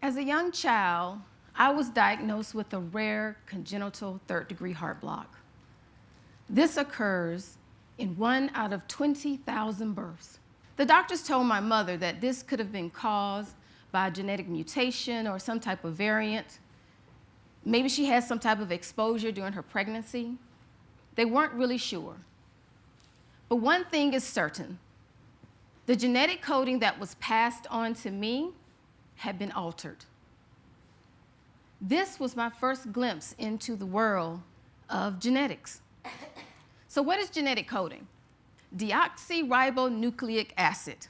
As a young child, I was diagnosed with a rare congenital third-degree heart block. This occurs in 1 out of 20,000 births. The doctors told my mother that this could have been caused by a genetic mutation or some type of variant. Maybe she had some type of exposure during her pregnancy. They weren't really sure. But one thing is certain. The genetic coding that was passed on to me had been altered. This was my first glimpse into the world of genetics. So what is genetic coding? Deoxyribonucleic acid.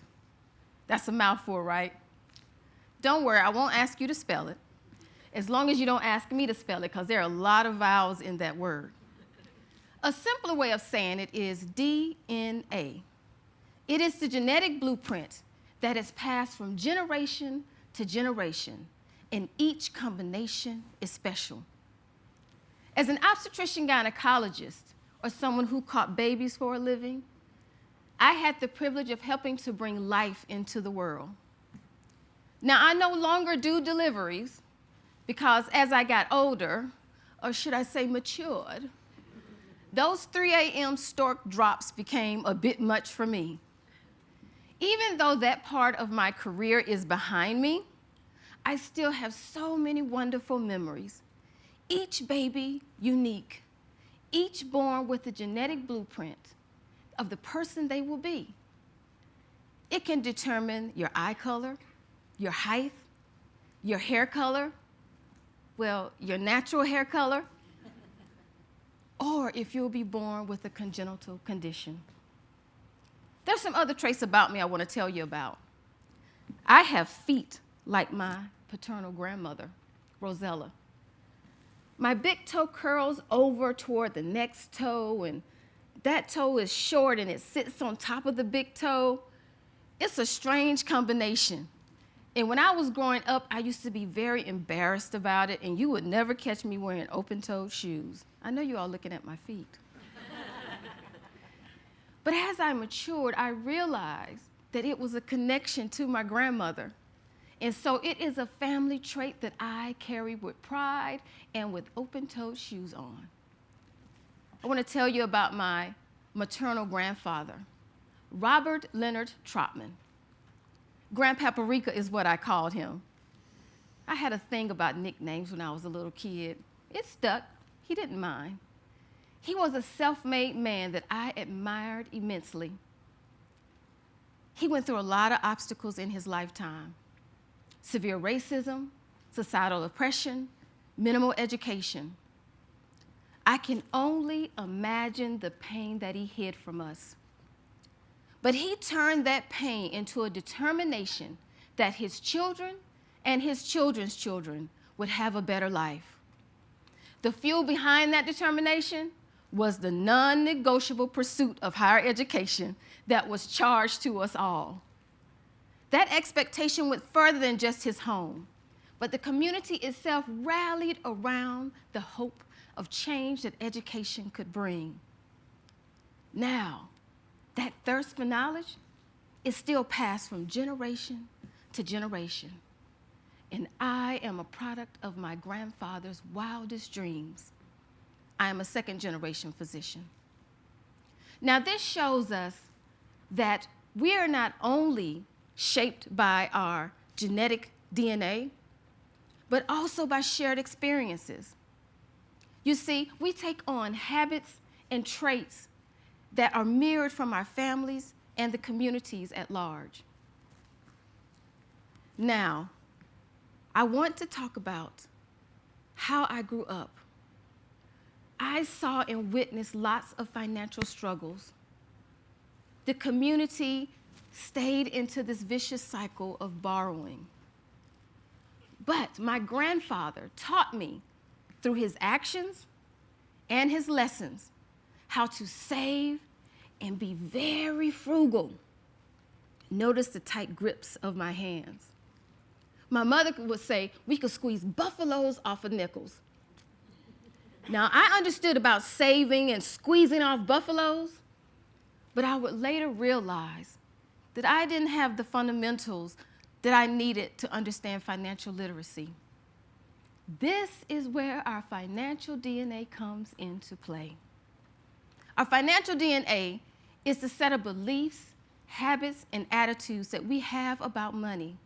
That's a mouthful, right? Don't worry, I won't ask you to spell it, as long as you don't ask me to spell it, because there are a lot of vowels in that word. A simpler way of saying it is DNA. It is the genetic blueprint that is passed from generation to generation, and each combination is special. As an obstetrician gynecologist, or someone who caught babies for a living, I had the privilege of helping to bring life into the world. Now, I no longer do deliveries because as I got older, or should I say matured, those 3 a.m. stork drops became a bit much for me. Even though that part of my career is behind me, I still have so many wonderful memories. Each baby unique, each born with a genetic blueprint of the person they will be. It can determine your eye color, your height, your hair color, well, your natural hair color, or if you'll be born with a congenital condition. There's some other traits about me I want to tell you about. I have feet like my paternal grandmother, Rosella. My big toe curls over toward the next toe, and that toe is short and it sits on top of the big toe. It's a strange combination. And when I was growing up, I used to be very embarrassed about it, and you would never catch me wearing open-toed shoes. I know you're all looking at my feet. But as I matured, I realized that it was a connection to my grandmother. And so it is a family trait that I carry with pride and with open-toed shoes on. I want to tell you about my maternal grandfather, Robert Leonard Trotman. Grandpaprika is what I called him. I had a thing about nicknames when I was a little kid. It stuck. He didn't mind. He was a self-made man that I admired immensely. He went through a lot of obstacles in his lifetime. Severe racism, societal oppression, minimal education. I can only imagine the pain that he hid from us. But he turned that pain into a determination that his children and his children's children would have a better life. The fuel behind that determination was the non-negotiable pursuit of higher education that was charged to us all. That expectation went further than just his home, but the community itself rallied around the hope of change that education could bring. Now, that thirst for knowledge is still passed from generation to generation, and I am a product of my grandfather's wildest dreams. I am a second-generation physician. Now, this shows us that we are not only shaped by our genetic DNA, but also by shared experiences. You see, we take on habits and traits that are mirrored from our families and the communities at large. Now, I want to talk about how I grew up. I saw and witnessed lots of financial struggles. The community stayed into this vicious cycle of borrowing. But my grandfather taught me through his actions and his lessons how to save and be very frugal. Notice the tight grips of my hands. My mother would say we could squeeze buffaloes off of nickels. Now, I understood about saving and squeezing off buffaloes, but I would later realize that I didn't have the fundamentals that I needed to understand financial literacy. This is where our financial DNA comes into play. Our financial DNA is the set of beliefs, habits, and attitudes that we have about money.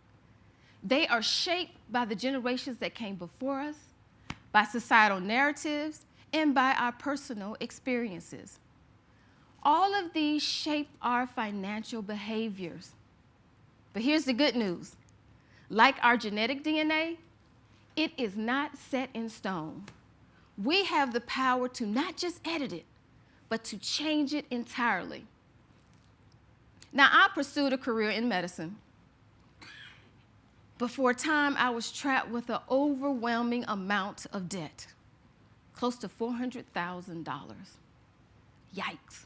They are shaped by the generations that came before us, by societal narratives, and by our personal experiences. All of these shape our financial behaviors. But here's the good news. Like our genetic DNA, it is not set in stone. We have the power to not just edit it, but to change it entirely. Now, I pursued a career in medicine, but for a time I was trapped with an overwhelming amount of debt, close to $400,000. Yikes.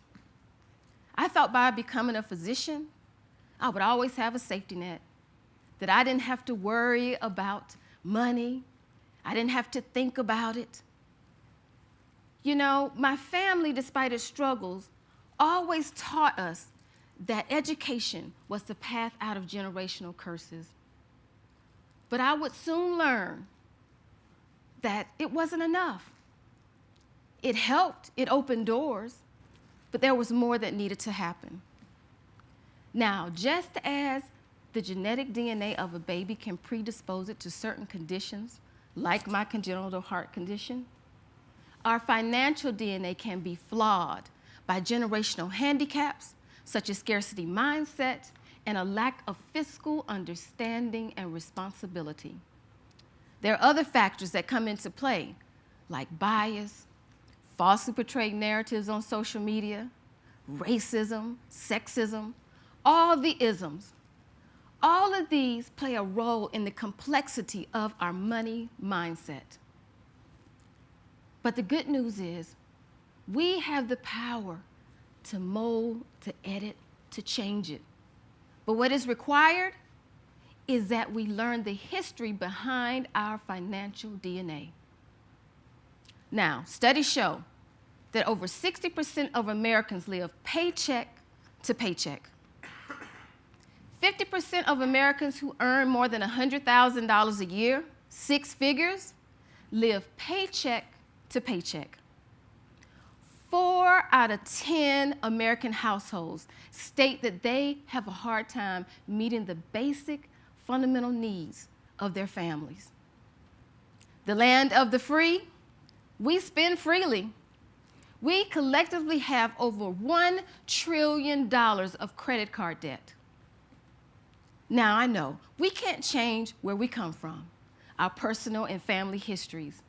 I thought by becoming a physician, I would always have a safety net, that I didn't have to worry about money. I didn't have to think about it. You know, my family, despite its struggles, always taught us that education was the path out of generational curses. But I would soon learn that it wasn't enough. It helped, it opened doors, but there was more that needed to happen. Now, just as the genetic DNA of a baby can predispose it to certain conditions, like my congenital heart condition, our financial DNA can be flawed by generational handicaps, such as scarcity mindset and a lack of fiscal understanding and responsibility. There are other factors that come into play, like bias, falsely portrayed narratives on social media, racism, sexism, all the isms. All of these play a role in the complexity of our money mindset. But the good news is we have the power to mold, to edit, to change it. But what is required is that we learn the history behind our financial DNA. Now, studies show that over 60% of Americans live paycheck to paycheck. 50% of Americans who earn more than $100,000 a year, 6 figures, live paycheck to paycheck. 4 out of 10 American households state that they have a hard time meeting the basic fundamental needs of their families. The land of the free, we spend freely. We collectively have over $1 trillion of credit card debt. Now, I know we can't change where we come from, our personal and family histories,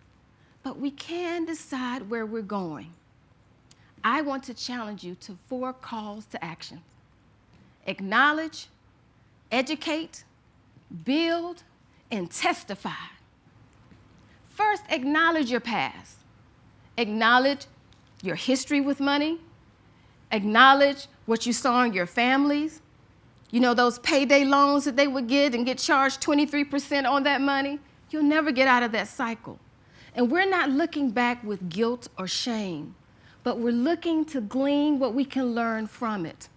but we can decide where we're going. I want to challenge you to 4 calls to action. Acknowledge, educate, build, and testify. First, acknowledge your past. Acknowledge your history with money. Acknowledge what you saw in your families. You know, those payday loans that they would get and get charged 23% on that money? You'll never get out of that cycle. And we're not looking back with guilt or shame, but we're looking to glean what we can learn from it.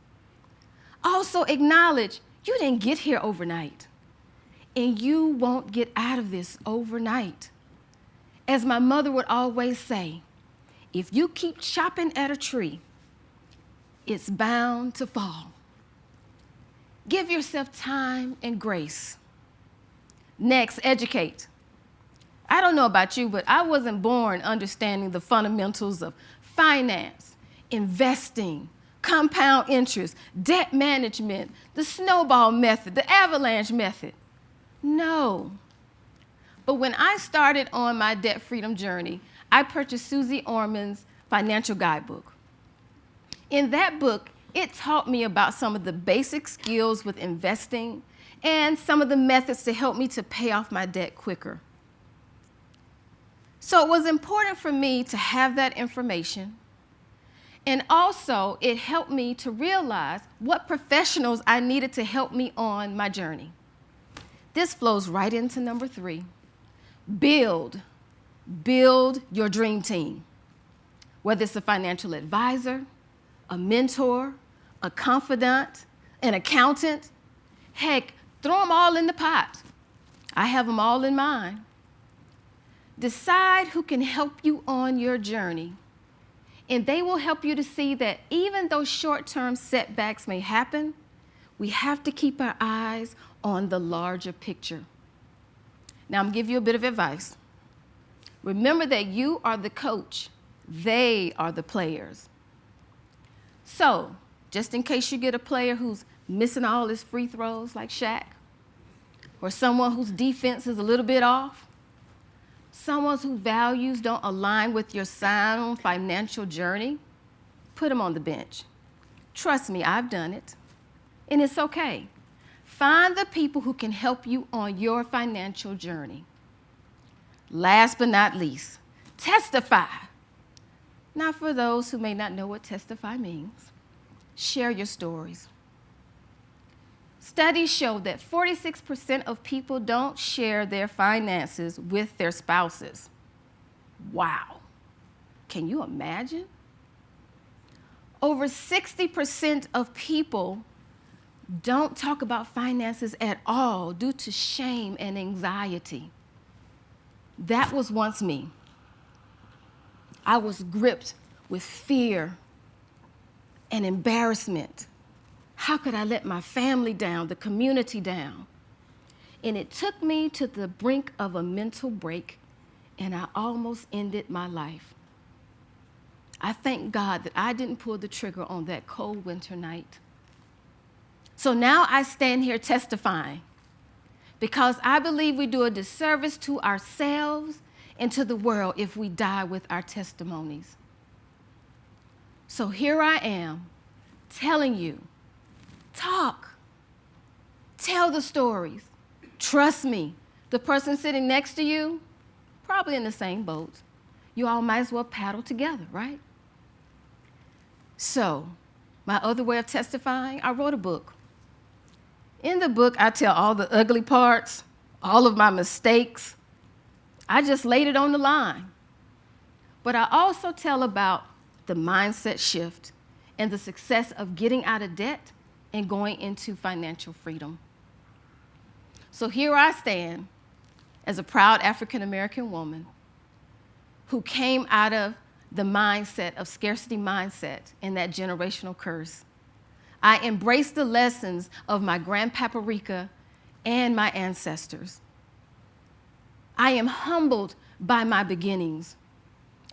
Also acknowledge you didn't get here overnight, and you won't get out of this overnight. As my mother would always say, if you keep chopping at a tree, it's bound to fall. Give yourself time and grace. Next, educate. I don't know about you, but I wasn't born understanding the fundamentals of finance, investing, compound interest, debt management, the snowball method, the avalanche method. No. But when I started on my debt freedom journey, I purchased Susie Orman's financial guidebook. In that book, it taught me about some of the basic skills with investing and some of the methods to help me to pay off my debt quicker. So it was important for me to have that information, and also it helped me to realize what professionals I needed to help me on my journey. This flows right into number 3. Build your dream team. Whether it's a financial advisor, a mentor, a confidant, an accountant, heck, Throw them all in the pot. I have them all in mine. Decide who can help you on your journey, and they will help you to see that even though short-term setbacks may happen, we have to keep our eyes on the larger picture. Now, I'm going to give you a bit of advice. Remember that you are the coach. They are the players. So, just in case you get a player who's missing all his free throws like Shaq, or someone whose defense is a little bit off, someone whose values don't align with your sound financial journey, put them on the bench. Trust me, I've done it, and it's okay. Find the people who can help you on your financial journey. Last but not least, testify. Now, for those who may not know what testify means, share your stories. Studies show that 46% of people don't share their finances with their spouses. Wow. Can you imagine? Over 60% of people don't talk about finances at all due to shame and anxiety. That was once me. I was gripped with fear and embarrassment. How could I let my family down, the community down? And it took me to the brink of a mental break, and I almost ended my life. I thank God that I didn't pull the trigger on that cold winter night. So now I stand here testifying because I believe we do a disservice to ourselves and to the world if we die with our testimonies. So here I am telling you, talk, tell the stories. Trust me, the person sitting next to you, probably in the same boat. You all might as well paddle together, right? So, my other way of testifying, I wrote a book. In the book, I tell all the ugly parts, all of my mistakes. I just laid it on the line. But I also tell about the mindset shift and the success of getting out of debt and going into financial freedom. So here I stand as a proud African-American woman who came out of the mindset of scarcity mindset and that generational curse. I embraced the lessons of my grandpaprika and my ancestors. I am humbled by my beginnings.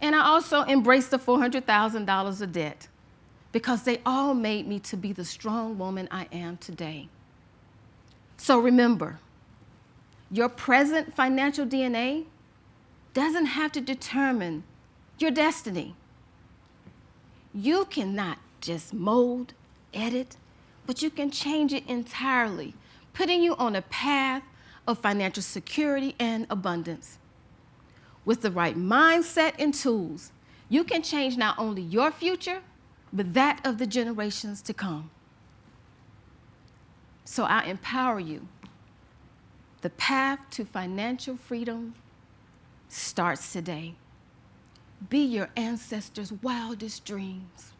And I also embraced the $400,000 of debt because they all made me to be the strong woman I am today. So remember, your present financial DNA doesn't have to determine your destiny. You cannot just mold, edit, but you can change it entirely, putting you on a path of financial security and abundance. With the right mindset and tools, you can change not only your future, but that of the generations to come. So I empower you. The path to financial freedom starts today. Be your ancestors' wildest dreams.